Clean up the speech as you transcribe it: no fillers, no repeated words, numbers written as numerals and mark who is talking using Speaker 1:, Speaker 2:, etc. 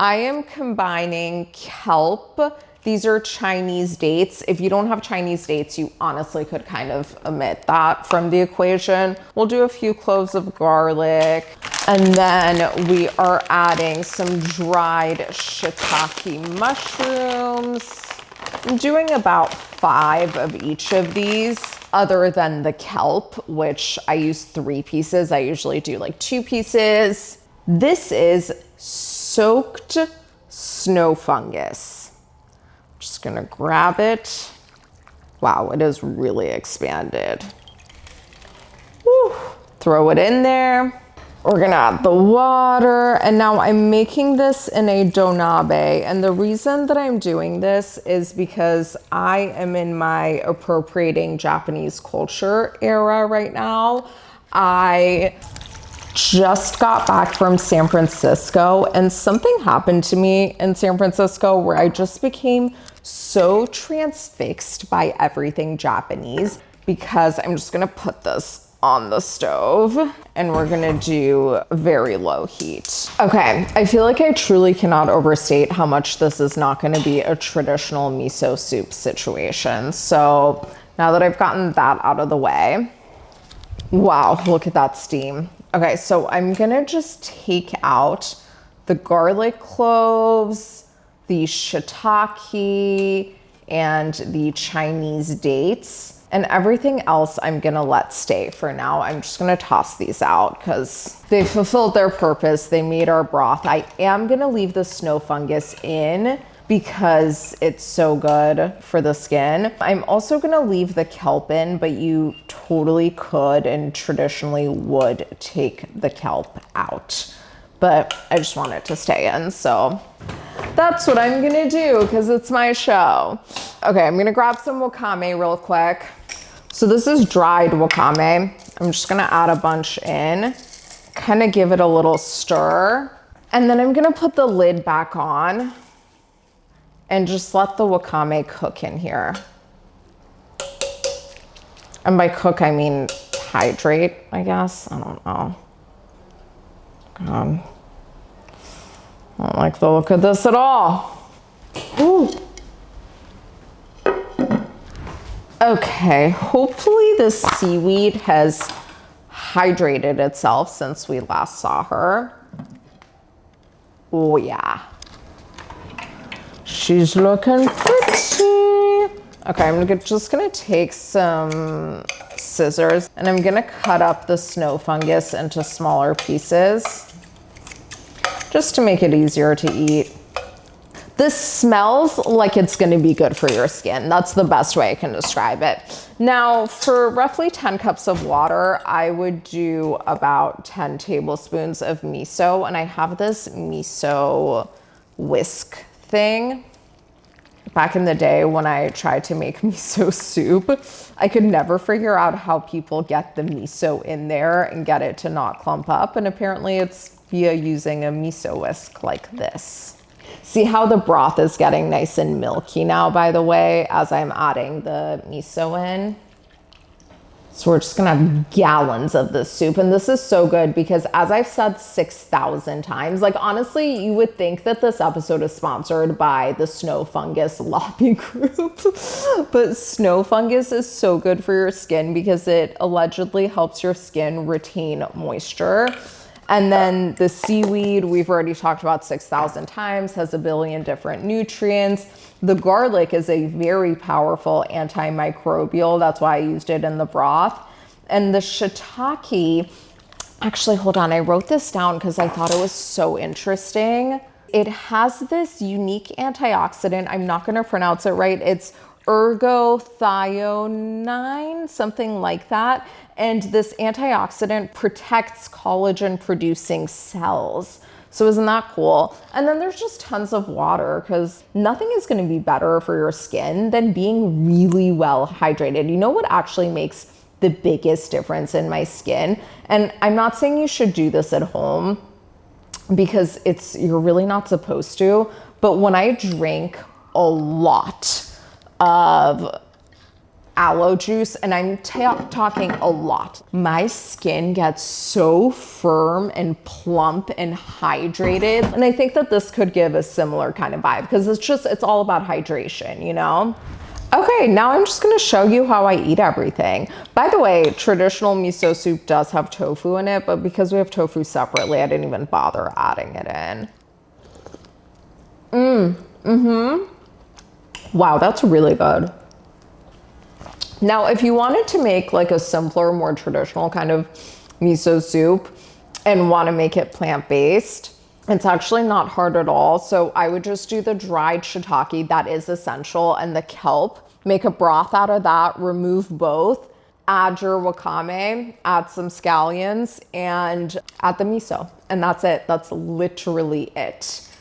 Speaker 1: I am combining kelp. These are Chinese dates. If you don't have Chinese dates, you honestly could kind of omit that from the equation. We'll do a few cloves of garlic. And then we are adding some dried shiitake mushrooms. I'm doing about 5 of each of these, other than the kelp, which I use 3 pieces. I usually do like 2 pieces. This is soaked snow fungus. Just gonna grab it. Wow, it is really expanded. Woo. Throw it in there. We're gonna add the water, and now I'm making this in a donabe. And the reason that I'm doing this is because I am in my appropriating Japanese culture era right now. I just got back from San Francisco, and something happened to me in San Francisco where I just became so transfixed by everything Japanese, because I'm just gonna put this on the stove and we're gonna do very low heat. Okay, I feel like I truly cannot overstate how much this is not gonna be a traditional miso soup situation. So now that I've gotten that out of the way, wow, look at that steam. Okay, so I'm gonna just take out the garlic cloves, the shiitake, and the Chinese dates. And everything else I'm gonna let stay for now. I'm just gonna toss these out because they fulfilled their purpose. They made our broth. I am gonna leave the snow fungus in because it's so good for the skin. I'm also gonna leave the kelp in, but you totally could and traditionally would take the kelp out. But I just want it to stay in, so that's what I'm gonna do because it's my show. Okay, I'm gonna grab some wakame real quick. So this is dried wakame. I'm just gonna add a bunch in, kind of give it a little stir. And then I'm gonna put the lid back on and just let the wakame cook in here. And by cook, I mean hydrate, I guess. I don't know. I don't like the look of this at all. Ooh. Okay, hopefully the seaweed has hydrated itself since we last saw her. Oh yeah. She's looking pretty. Okay, I'm just gonna take some scissors and I'm gonna cut up the snow fungus into smaller pieces just to make it easier to eat. This smells like it's gonna be good for your skin. That's the best way I can describe it. Now, for roughly 10 cups of water, I would do about 10 tablespoons of miso, and I have this miso whisk thing. Back in the day when I tried to make miso soup, I could never figure out how people get the miso in there and get it to not clump up, and apparently it's via using a miso whisk like this. See how the broth is getting nice and milky now, by the way, as I'm adding the miso in? So we're just gonna have gallons of this soup. And this is so good because, as I've said 6,000 times, like honestly, you would think that this episode is sponsored by the Snow Fungus Lobby Group. But snow fungus is so good for your skin because it allegedly helps your skin retain moisture. And then the seaweed, we've already talked about 6,000 times, has a billion different nutrients. The garlic is a very powerful antimicrobial. That's why I used it in the broth. And the shiitake, actually, hold on. I wrote this down because I thought it was so interesting. It has this unique antioxidant. I'm not going to pronounce it right. It's ergothioneine, something like that. And this antioxidant protects collagen producing cells. So isn't that cool? And then there's just tons of water because nothing is going to be better for your skin than being really well hydrated. You know what actually makes the biggest difference in my skin? And I'm not saying you should do this at home because you're really not supposed to. But when I drink a lot of aloe juice, and I'm talking a lot. My skin gets so firm and plump and hydrated. And I think that this could give a similar kind of vibe because it's all about hydration, you know? Okay, now I'm just gonna show you how I eat everything. By the way, traditional miso soup does have tofu in it, but because we have tofu separately, I didn't even bother adding it in. Wow, that's really good. Now, if you wanted to make like a simpler, more traditional kind of miso soup and want to make it plant-based, it's actually not hard at all. So I would just do the dried shiitake, that is essential, and the kelp. Make a broth out of that, remove both, add your wakame, add some scallions, and add the miso. And that's it. That's literally it.